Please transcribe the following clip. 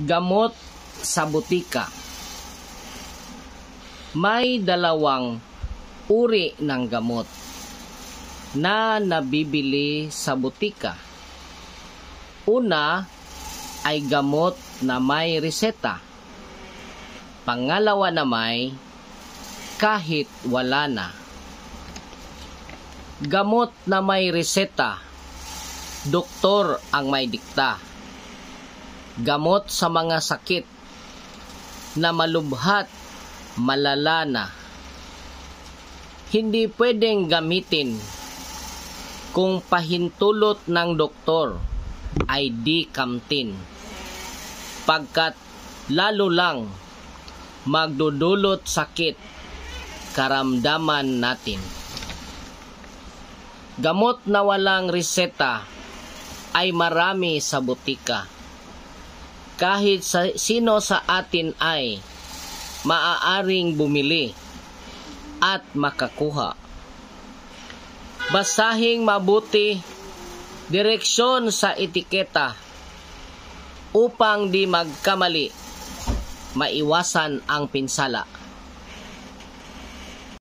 Gamot sa butika. May dalawang uri ng gamot na nabibili sa butika. Una ay gamot na may reseta. Pangalawa na may kahit wala na. Gamot na may reseta, doktor ang may dikta. Gamot sa mga sakit na malubhat, malala na. Hindi pwedeng gamitin kung pahintulot ng doktor ay di kamtin, pagkat lalo lang magdudulot sakit karamdaman natin. Gamot na walang reseta ay marami sa butika. Kahit sino sa atin ay maaaring bumili at makakuha. Basahing mabuti direksyon sa etiketa upang di magkamali, maiwasan ang pinsala.